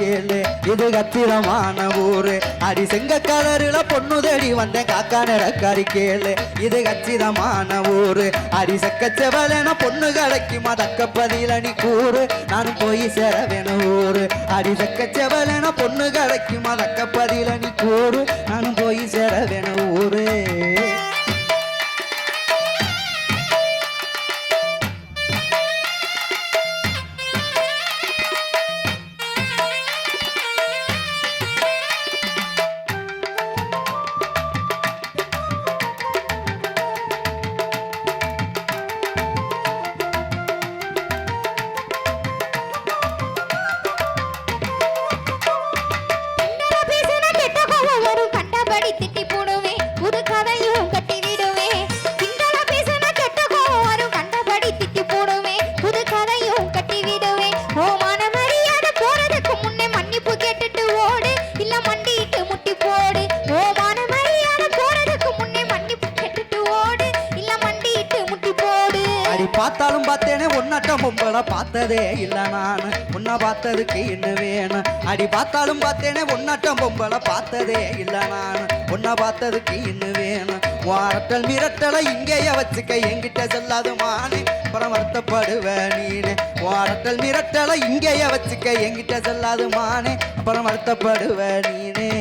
கேளு இது கத்திரமான ஊரு அடி செங்க கலருல பொண்ணு தேடி வந்தேன் காக்கா நிறக்காரி கேளு இது கச்சிதமான ஊரு அடி செக்கச்சவளன பொண்ணு கிடைக்குமா தக்கப்பதில நீ கூறு நானும் போய் சேர வேணும் ஊரு அடி செக்கச்சவளன பொண்ணு கிடைக்குமா தக்கப்பதில நீ கூறு நானும் போய் சேர வேணும் ஊரு பார்த்தாலும் பார்த்தேனே ஒன்னாட்டம் பொம்பளை பார்த்ததே இல்லை நான் உன்னை பார்த்ததுக்கு என்ன வேணும் அடி பார்த்தாலும் பார்த்தேனே ஒன்னாட்டம் பொம்பளை பார்த்ததே இல்லை நான் உன்னை பார்த்ததுக்கு என்ன வேணும் வாரட்டல் மிரட்டலை இங்கேயே வச்சுக்க என்கிட்ட சொல்லாது மானே அப்புறம் வருத்தப்படுவேன் நீனே வாரட்டல் மிரட்டலை இங்கேயே வச்சுக்க என்கிட்ட சொல்லாது மானே அப்புறம் வருத்தப்படுவேன் நீனே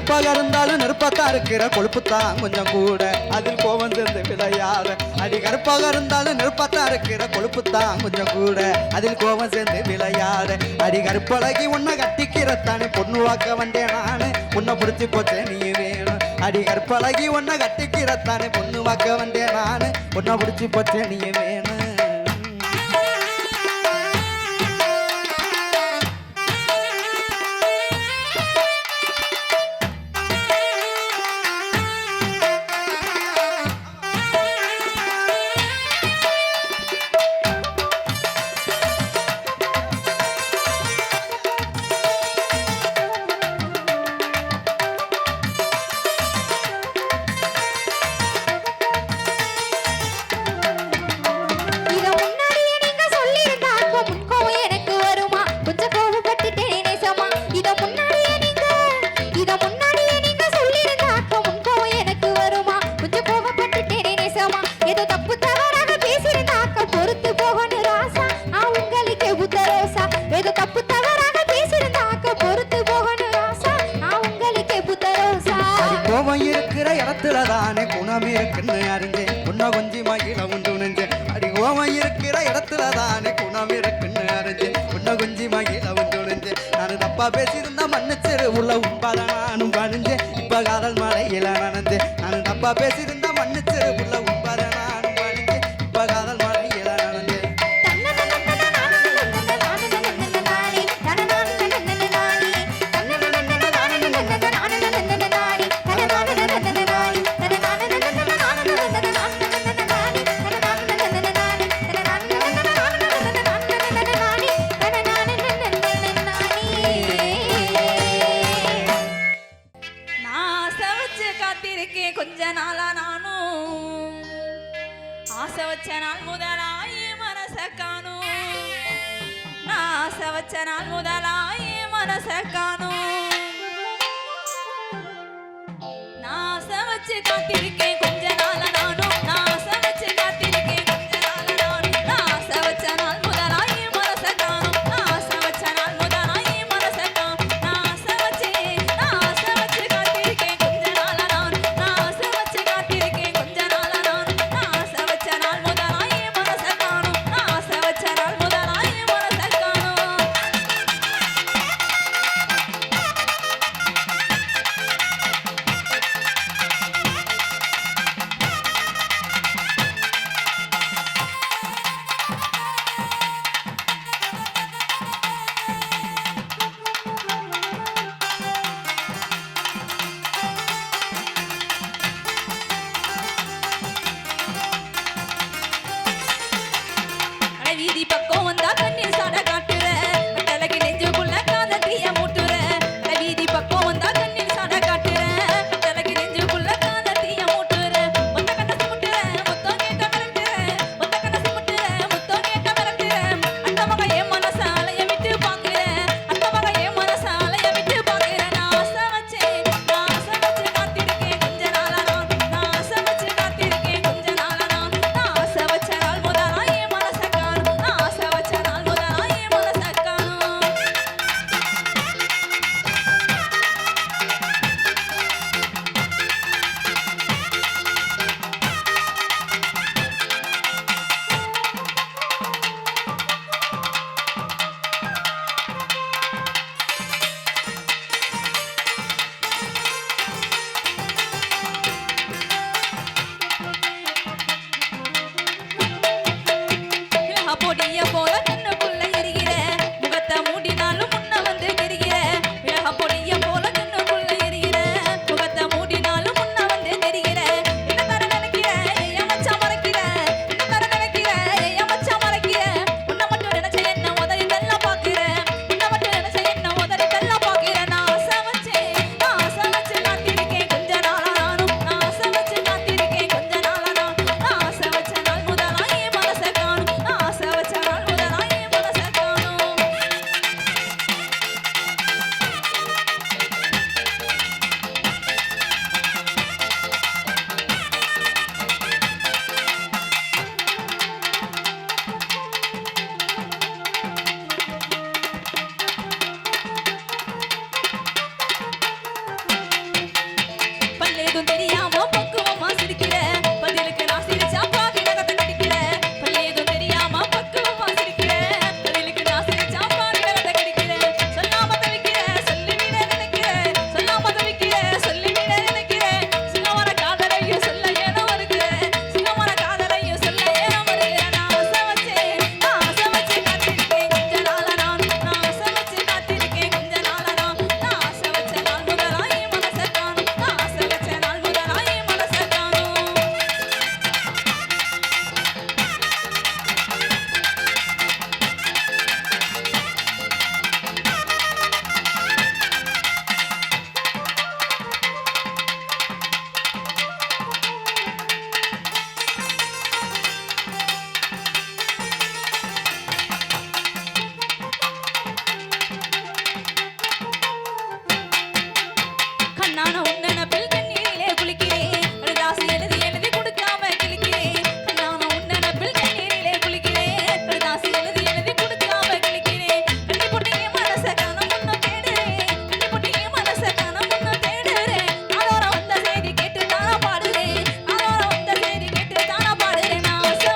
கருப்பாக இருந்தாலும் நெருப்பத்தான் இருக்கிற கொழுப்புத்தான் கொஞ்சம் கூட அதில் கோபம் சேர்ந்து விளையாத அடி கருப்பாக இருந்தாலும் நெருப்பத்தான் இருக்கிற கொழுப்புத்தான் கொஞ்சம் கூட அதில் கோபம் சேர்ந்து விளையாத அடி கருப்பழகி உன்னை கட்டிக்கிறத்தானே பொண்ணு வாக்க வந்தேன் நானு உன்னை பிடிச்சி போச்சே நீ வேணும் அடி கருப்பழகி உன்னை கட்டிக்கிறத்தானே பொண்ணு வாக்க வந்தேன் நானு உன்னை பிடிச்சி போச்சே நீ வேணும் இருக்கிற இடத்துல தானே குணம் இருக்குன்னு அறிஞ்சேன் உன்ன கொஞ்சி மகிழ உண்டு நெஞ்சேன் அடி கோவம் இருக்கிற இடத்துல தானே குணம் இருக்குன்னு அறிஞ்சேன் உன்ன கொஞ்சி மகிழ உண்டு நெஞ்சேன் நான் தப்பா பேசியிருந்தா மன்னிச்சிரு உள்ள உண்பாத நானும் பணிஞ்சேன் இப்ப காதல் மழையில நனைஞ்சேன் நான் தப்பா பேசியிருந்தா மன்னிச்சிரு உள்ள உண்பாத நானும் பணிஞ்சேன் இப்ப காதல் மழையில நனைஞ்சேன் கொஞ்ச நாளா நானும் ஆசை வச்ச நாள் முதலாய் மனச காணும் நான் ஆசை வச்ச நாள் முதலாய் மனச காணும் நான் ஆசை வச்சு காத்திருக்கேன் கொஞ்ச நாளா நானும் நான் ஆசை வச்சு காத்திருக்கேன் கொஞ்ச நாளா நானும் நான் ஆசை வச்ச நாள் முதலாய் மனச காணும் நான் ஆசை வச்ச நாள் முதலாய் மனச காணும் நான் ஆசை வச்சு காத்திருக்கேன் கொஞ்ச நாளா நானும் நான் ஆசை வச்சு காத்திருக்கேன் கொஞ்ச நாளா நானும் நான் ஆசை வச்ச நாள் முதலாய் மனச காணும் நான் ஆசை வச்ச நாள் முதலாய் மனச காணும் நானும் உன் நினப்பில் கண்ணீரிலே குளிக்கிறேன் கடுதாசி எழுதி எழுதி கொடுக்காம கிழிக்கிறேன் நானும் உன் நினப்பில் கண்ணீரிலே குளிக்கிறேன் கடுதாசி எழுதி எழுதி கொடுக்காம கிழிக்கிறேன் கண்ணி பொண்ணு என் மனச காணோம் முன்னும் தேடுறேன் கண்ணி பொண்ணு என் மனச காணோம் முன்னும் தேடுறேன் அதோட வந்த செய்தி கேட்டு தானா பாடுறேன் அதோட வந்த செய்தி கேட்டு தானா பாடுறேன் நான் ஆசை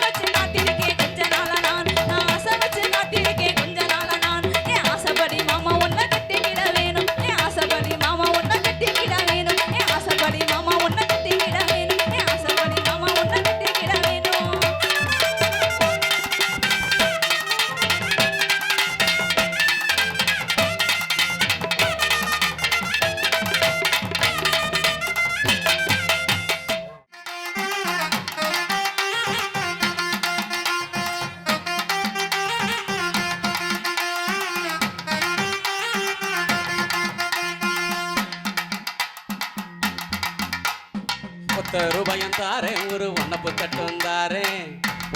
வச்சு காத்திருக்கேன் கொஞ்ச நாளா நான் ஆசை வச்சு காத்திருக்கேன் கொஞ்ச நாளா நான் என் ஆசைப்படி மாமா உன்னை கட்டிக்கிட வேணும் என் ஆசைப்படி மாமா உன்னை கட்டிக்கிட வேணும் என் ஆசைப்படி மாமா உன்னை கட்டிக்கிட வேணும் என் ஆசைப்படி மாமா உன்னை கட்டிக்கிட வேணும் ₹10 தாரேன் ஒரு ஒன்னப்பு தட்டும் தாரேன்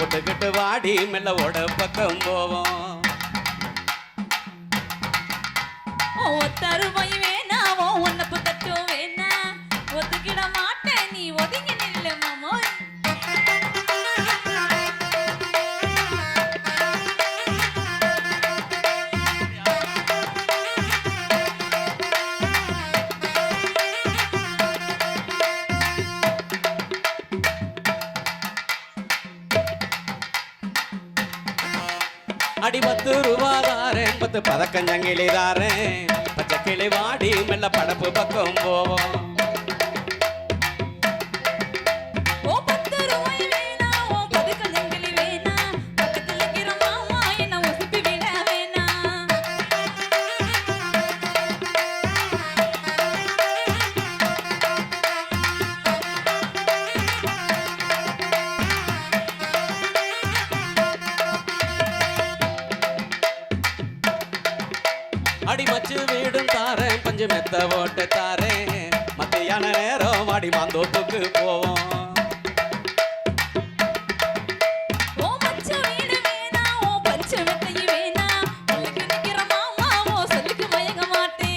ஒட்டுக்கிட்டு வாடி மெல்ல ஓட பக்கம் போவோம் ஒத்தருமை வேணா ஒன்னப்பு தட்டும் வேணா ஒத்துக்கிட மாட்டேன் நீ ஒதுங்கி நில்லு மாமோய் அடி ₹10 தாரேன் 10 பதக்கஞ்சங்கிலி தாரேன் பச்சை கிளி வாடி மெல்ல படப்பு பக்கம் போவோம் ஓ பத்தருமை வேணா ஓ பதுக்கஞ்சங்கிலி வேணா பக்கத்துல இருக்கிற மாமா என்ன உசுப்பி விட வேணா அடி மச்சு வீடும் தாரேன் பஞ்சு மெத்த ஓட்டு தாரேன் மத்தியான நேரம் வாடி மாந்தோப்புக்கு போவோம் ஓ மச்ச வீடு வேணா ஓ பச்சை மெத்தை வேணா உங்களுக்கு நிக்கிற மாமா ஓ சொல்லுக்கு மயங்க மாட்டேன்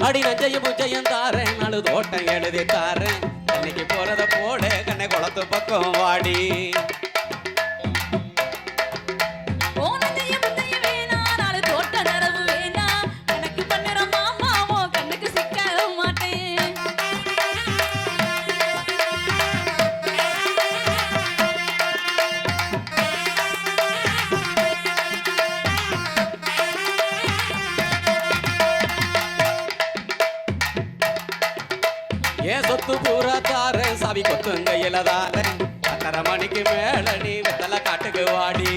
அடி நஞ்சையும் புஜையும் தாரேன் நாலு தோட்டம் எழுதி தாரேன் இன்னைக்கு போறத போட கண்ணை குளத்து பக்கம் வாடி ஓ நந்தைய புந்தைய வேணா நாலு தோட்ட நரவு வேணா கணக்கு பண்ணுற மாமா ஓ கண்ணுக்கு சிக்க மாட்டேன் ஏன் சொத்து பூரா தாரேன் சாவி கொத்துங்கையில தாரேன் 10:30 மணிக்கு மேல நீ வெத்தலை காட்டுக்கு வாடி